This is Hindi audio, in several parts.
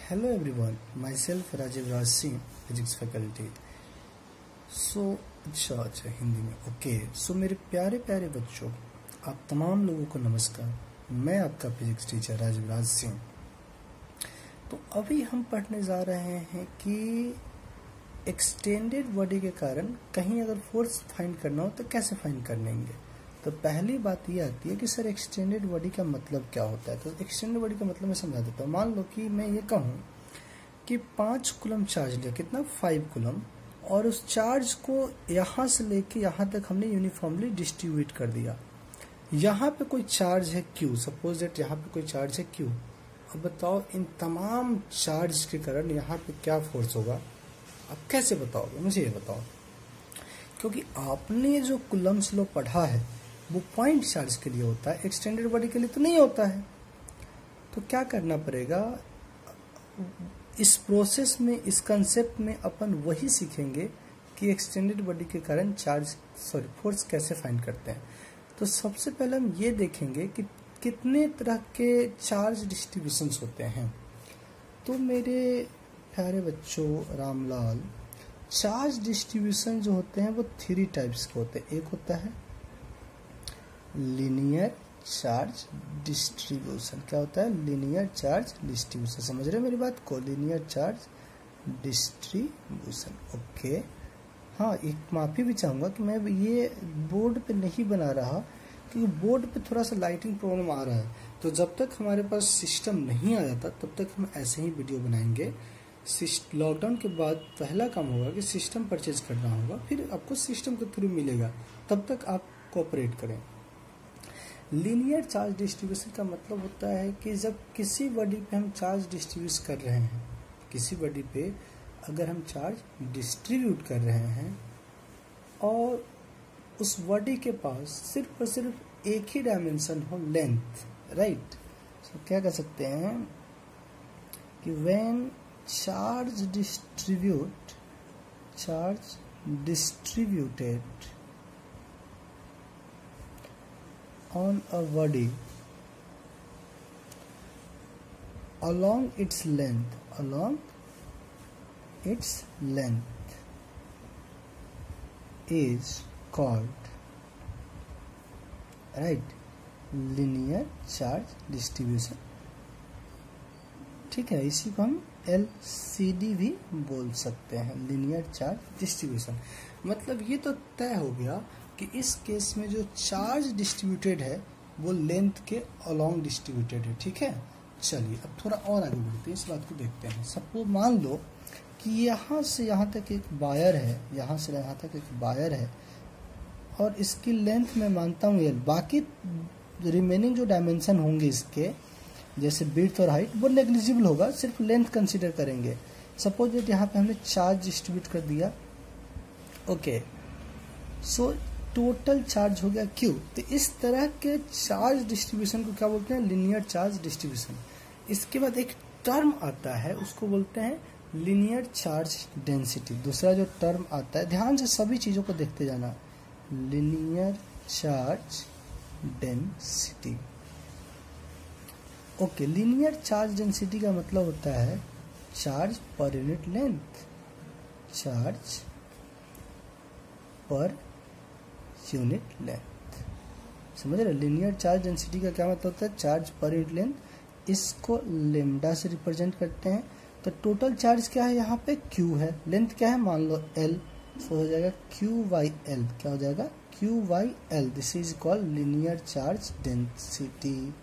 Hello everyone, myself Rajiv Raj Singh, Physics faculty. अच्छा हिंदी में ओके मेरे प्यारे प्यारे बच्चों, आप तमाम लोगों को नमस्कार। मैं आपका फिजिक्स टीचर राजीव राज सिंह। तो अभी हम पढ़ने जा रहे हैं कि एक्सटेंडेड बॉडी के कारण कहीं अगर फोर्स फाइंड करना हो तो कैसे फाइंड कर लेंगे। तो पहली बात ये आती है कि सर एक्सटेंडेड बॉडी का मतलब क्या होता है। तो एक्सटेंडेड बॉडी का मतलब मैं समझा देता हूँ। मान लो कि मैं ये कहूँ कि 5 कूलम चार्ज लिया, कितना 5 कूलम, और उस चार्ज को यहाँ से लेके यहाँ तक हमने यूनिफॉर्मली डिस्ट्रीब्यूट कर दिया। यहाँ पे कोई चार्ज है Q, सपोज दैट यहाँ पे कोई चार्ज है Q। अब बताओ इन तमाम चार्ज के कारण यहाँ पे क्या फोर्स होगा, आप कैसे बताओगे, मुझे ये बताओ। क्योंकि आपने जो कूलम्स लॉ पढ़ा है वो पॉइंट चार्ज के लिए होता है, एक्सटेंडेड बॉडी के लिए तो नहीं होता है। तो क्या करना पड़ेगा, इस प्रोसेस में, इस कंसेप्ट में अपन वही सीखेंगे कि एक्सटेंडेड बॉडी के कारण फोर्स कैसे फाइंड करते हैं। तो सबसे पहले हम ये देखेंगे कि कितने तरह के चार्ज डिस्ट्रीब्यूशंस होते हैं। तो मेरे प्यारे बच्चों रामलाल, चार्ज डिस्ट्रीब्यूशन जो होते हैं वो 3 टाइप्स के होते हैं। एक होता है लीनियर चार्ज डिस्ट्रीब्यूशन। क्या होता है? Linear charge distribution. समझ रहे मेरी बात को? Linear charge distribution. ओके, हाँ, एक माफ़ी भी चाहूँगा कि मैं ये बोर्ड पे नहीं बना रहा क्योंकि बोर्ड पे थोड़ा सा लाइटिंग प्रॉब्लम आ रहा है। तो जब तक हमारे पास सिस्टम नहीं आ जाता तब तक हम ऐसे ही वीडियो बनाएंगे। लॉकडाउन के बाद पहला काम होगा कि सिस्टम परचेज करना होगा, फिर आपको सिस्टम के थ्रू मिलेगा, तब तक आप कोऑपरेट करें। लीनियर चार्ज डिस्ट्रीब्यूशन का मतलब होता है कि जब किसी बॉडी पे हम चार्ज डिस्ट्रीब्यूट कर रहे हैं, किसी बॉडी पे अगर हम चार्ज डिस्ट्रीब्यूट कर रहे हैं और उस बॉडी के पास सिर्फ और सिर्फ एक ही डायमेंशन हो, लेंथ, राइट। तो क्या कह सकते हैं कि when charge distributed on a body along its length is called, right, linear charge distribution। ठीक है, इसी को हम LCD भी बोल सकते हैं, लीनियर चार्ज डिस्ट्रीब्यूशन। मतलब ये तो तय हो गया कि इस केस में जो चार्ज डिस्ट्रीब्यूटेड है वो लेंथ के अलोंग डिस्ट्रीब्यूटेड है। ठीक है, चलिए अब थोड़ा और आगे बढ़ते हैं, इस बात को देखते हैं। सपोज मान लो कि यहाँ से यहाँ तक एक वायर है, यहाँ से यहाँ तक एक वायर है और इसकी लेंथ मैं मानता हूँ L। बाकी रिमेनिंग जो डायमेंशन होंगे इसके, जैसे विड्थ और हाइट, वो नेग्लिजिबल होगा, सिर्फ लेंथ कंसिडर करेंगे। सपोज दैट यहाँ पे हमने चार्ज डिस्ट्रीब्यूट कर दिया, ओके, सो टोटल चार्ज हो गया Q। तो इस तरह के चार्ज डिस्ट्रीब्यूशन को क्या बोलते हैं? Linear charge distribution. इसके बाद एक टर्म आता है, उसको बोलते हैं लीनियर चार्ज डेंसिटी। दूसरा जो टर्म आता है, ध्यान से सभी चीजों को देखते जाना, linear charge density. Okay, linear charge density का मतलब होता है charge per unit length, charge per unit length. समझ रहे? लीनियर चार्ज डेंसिटी का क्या मतलब होता है? Charge per unit length. इसको लेमडा से रिप्रेजेंट करते हैं। तो टोटल चार्ज क्या है? यहाँ पे Q है, लेंथ क्या है? मान लो L, तो हो जाएगा Q/L। क्या हो जाएगा? Q/L। This is called linear charge density.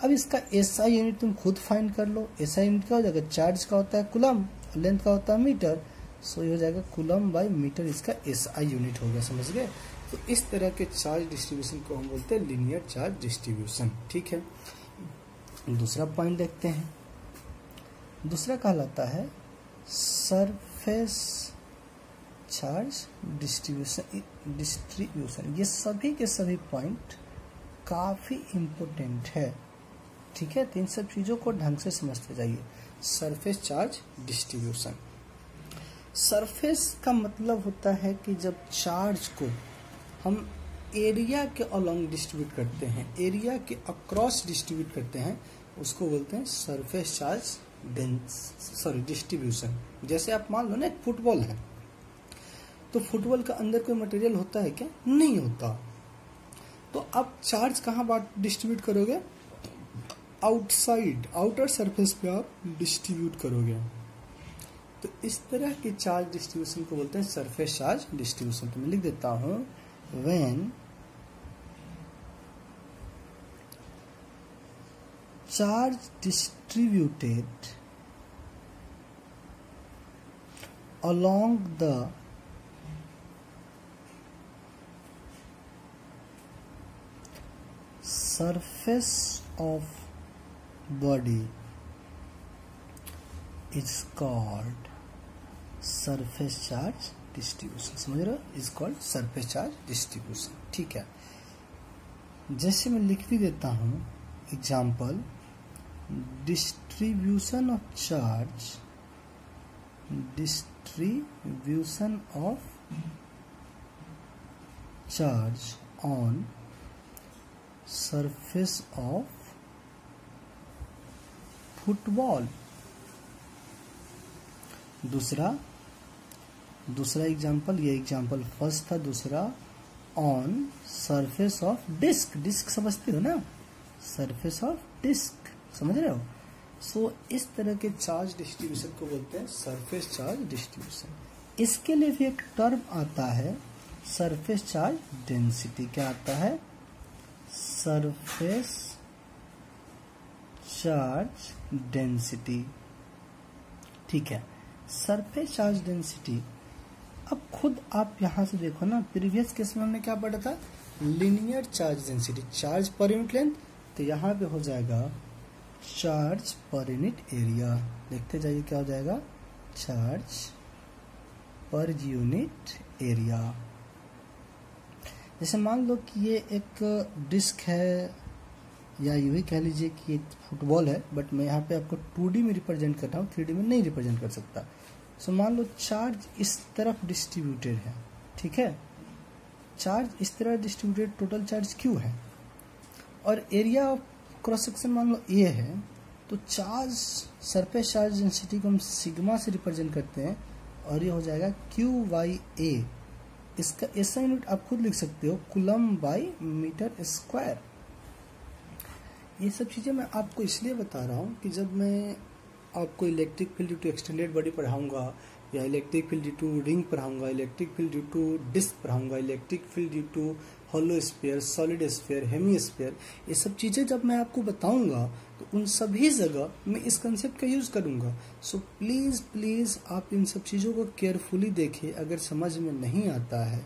अब इसका SI यूनिट तुम खुद फाइंड कर लो। SI यूनिट क्या हो जाएगा? चार्ज का होता है कूलम, लेंथ का होता है मीटर, सो ये हो जाएगा कूलम बाय मीटर, इसका SI यूनिट हो गया। समझ गए? तो इस तरह के चार्ज डिस्ट्रीब्यूशन को हम बोलते हैं लीनियर चार्ज डिस्ट्रीब्यूशन। ठीक है, दूसरा पॉइंट देखते हैं। दूसरा कहलाता है सरफेस चार्ज डिस्ट्रीब्यूशन। ये सभी के सभी पॉइंट काफी इंपोर्टेंट है। ठीक है, तो इन सब चीजों को ढंग से समझते जाइए। सरफेस चार्ज डिस्ट्रीब्यूशन, सरफेस का मतलब होता है कि जब चार्ज को हम एरिया के अलोंग डिस्ट्रीब्यूट करते हैं, एरिया के अक्रॉस डिस्ट्रीब्यूट करते हैं, उसको बोलते हैं सरफेस चार्ज डिस्ट्रीब्यूशन। जैसे आप मान लो ना एक फुटबॉल है, तो फुटबॉल का अंदर कोई मटेरियल होता है क्या? नहीं होता। तो आप चार्ज कहाँ डिस्ट्रीब्यूट करोगे? आउटसाइड, आउटर सरफेस पे आप डिस्ट्रीब्यूट करोगे। तो इस तरह के चार्ज डिस्ट्रीब्यूशन को बोलते हैं सरफेस चार्ज डिस्ट्रीब्यूशन। तो मैं लिख देता हूं, when charge distributed along the surface of body is called surface charge distribution। समझ रहे हो? is called surface charge distribution। ठीक है, जैसे मैं लिख भी देता हूं example, distribution of charge, distribution of charge on surface of football। दूसरा एग्जाम्पल, ये एग्जाम्पल फर्स्ट था। दूसरा, on surface of disc. Disc समझते हो ना? सरफेस ऑफ डिस्क, समझ रहे हो? सो इस तरह के चार्ज डिस्ट्रीब्यूशन को बोलते हैं सरफेस चार्ज डिस्ट्रीब्यूशन। इसके लिए भी एक टर्म आता है सरफेस चार्ज डेंसिटी। क्या आता है? Surface charge density. ठीक है, सरफेस चार्ज डेंसिटी। अब खुद आप यहां से देखो ना, प्रीवियस केस में हमने क्या पढ़ा था? Linear charge density, charge per unit length. तो यहां पे हो जाएगा चार्ज पर यूनिट एरिया। देखते जाइए क्या हो जाएगा, चार्ज पर यूनिट एरिया। जैसे मान लो कि ये एक डिस्क है, या यूं ही कह लीजिए कि ये फुटबॉल है, बट मैं यहाँ पे आपको 2D में रिप्रेजेंट कर रहा हूँ, 3D में नहीं रिप्रेजेंट कर सकता। सो मान लो चार्ज इस तरफ डिस्ट्रीब्यूटेड है, ठीक है? चार्ज इस तरह डिस्ट्रीब्यूटेड, टोटल चार्ज Q है, और एरिया ऑफ क्रॉस सेक्शन मान लो A है। तो चार्ज, सरफेस चार्ज डेंसिटी को हम सिग्मा से रिप्रेजेंट करते हैं, और ये हो जाएगा QYA। इसका ऐसा यूनिट आप खुद लिख सकते हो, कूलम बाई मीटर स्क्वायर। ये सब चीज़ें मैं आपको इसलिए बता रहा हूँ कि जब मैं आपको electric field due to extended body पढ़ाऊंगा, या electric field due to ring पढ़ाऊंगा, electric field due to disc पढ़ाऊंगा, electric field due to hollow sphere, solid sphere, hemisphere, ये सब चीज़ें जब मैं आपको बताऊंगा तो उन सभी जगह मैं इस कंसेप्ट का यूज़ करूंगा। सो प्लीज़ आप इन सब चीज़ों को केयरफुली देखें। अगर समझ में नहीं आता है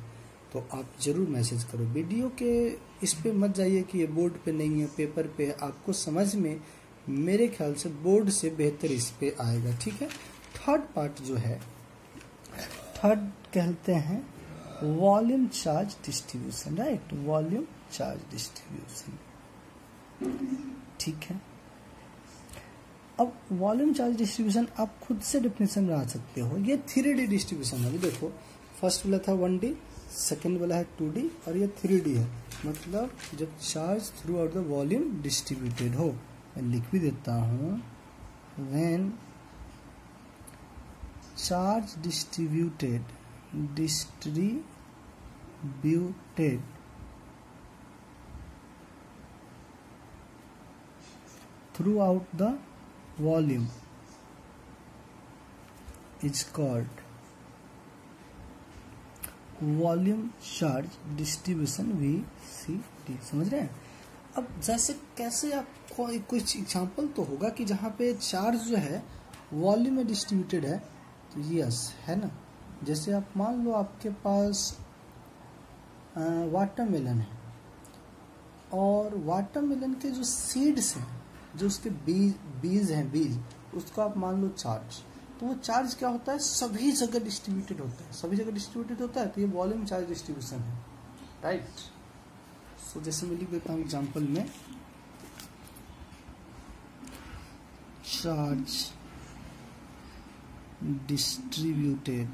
तो आप ज़रूर मैसेज करो। वीडियो के इस पे मत जाइए कि ये बोर्ड पे नहीं है, पेपर पे है। आपको समझ में मेरे ख्याल से बोर्ड से बेहतर इस पे आएगा, ठीक है? थर्ड पार्ट जो है, थर्ड कहते हैं volume charge distribution, right? Volume charge distribution, ठीक है? अब वॉल्यूम चार्ज डिस्ट्रीब्यूशन आप खुद से डेफिनेशन बना सकते हो। ये 3D डिस्ट्रीब्यूशन है। अभी देखो, फर्स्ट वाला था 1D, सेकेंड वाला है 2D, और ये 3D है। मतलब जब charge through out the volume distributed हो। मैं लिख भी देता हूं, when charge distributed throughout the volume is called volume charge distribution, VCD। समझ रहे हैं? अब जैसे कैसे आपको कुछ एग्जांपल तो होगा कि जहाँ पे चार्ज जो है वॉल्यूम में डिस्ट्रीब्यूटेड है, तो यस है ना। जैसे आप मान लो आपके पास वाटरमेलन है, और वाटरमेलन के जो सीड्स हैं, जो उसके बीज हैं, बीज, उसको आप मान लो चार्ज। तो वो चार्ज क्या होता है? सभी जगह डिस्ट्रीब्यूटेड होता है। सभी जगह डिस्ट्रीब्यूटेड होता है, तो ये वॉल्यूम चार्ज डिस्ट्रीब्यूशन है, राइट? सो जैसे मैं लिख देता हूँ एग्जाम्पल में, चार्ज डिस्ट्रीब्यूटेड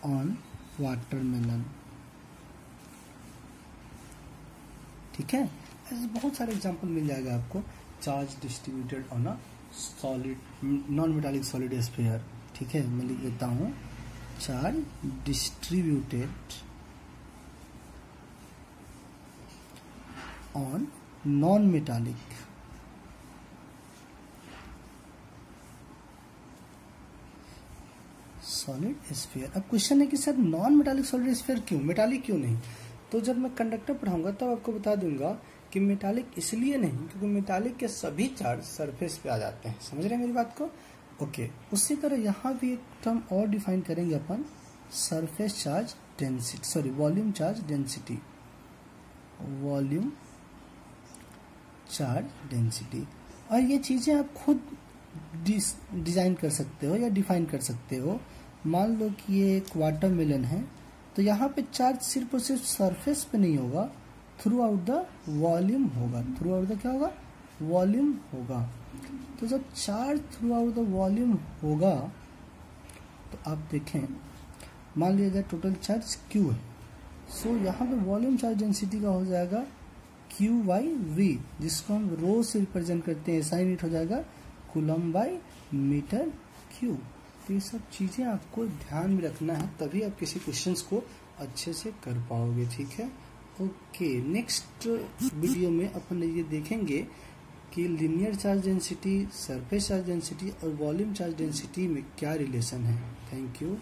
ऑन वाटरमेलन, ठीक है? ऐसे बहुत सारे एग्जाम्पल मिल जाएगा आपको। Charge distributed on a solid non metallic solid sphere. ठीक है, मैं लिख देता हूँ charge distributed on non metallic solid sphere. अब क्वेश्चन है कि sir non metallic solid sphere क्यों, मेटालिक क्यों नहीं? तो जब मैं कंडक्टर पढ़ाऊंगा तब आपको बता दूंगा कि मेटालिक इसलिए नहीं क्योंकि मेटालिक के सभी चार्ज सरफेस पे आ जाते हैं। समझ रहे हैं मेरी बात को? ओके। उसी तरह यहाँ भी एक टर्म और डिफाइन करेंगे अपन, surface charge density, sorry volume charge density, volume charge density. और ये चीजें आप खुद डिजाइन कर सकते हो या डिफाइन कर सकते हो। मान लो कि ये एक वाटरमेलन है, तो यहाँ पे चार्ज सिर्फ और सिर्फ सरफेस पे नहीं होगा, थ्रू आउट द वॉल्यूम होगा। थ्रू आउट द क्या होगा? वॉल्यूम होगा। तो जब charge through out the volume होगा तो आप देखें, मान लिया जाए टोटल चार्ज Q है, सो यहाँ पे वॉल्यूम चार्ज डेंसिटी का हो जाएगा Q/V, जिसको हम रो से रिप्रेजेंट करते हैं, साइन इट हो जाएगा कूलम/मीटर क्यूब। तो ये सब चीजें आपको ध्यान में रखना है, तभी आप किसी क्वेश्चंस को अच्छे से कर पाओगे। ठीक है, ओके। नेक्स्ट वीडियो में अपन ये देखेंगे कि linear charge density, surface charge density और वॉल्यूम चार्ज डेंसिटी में क्या रिलेशन है। Thank you.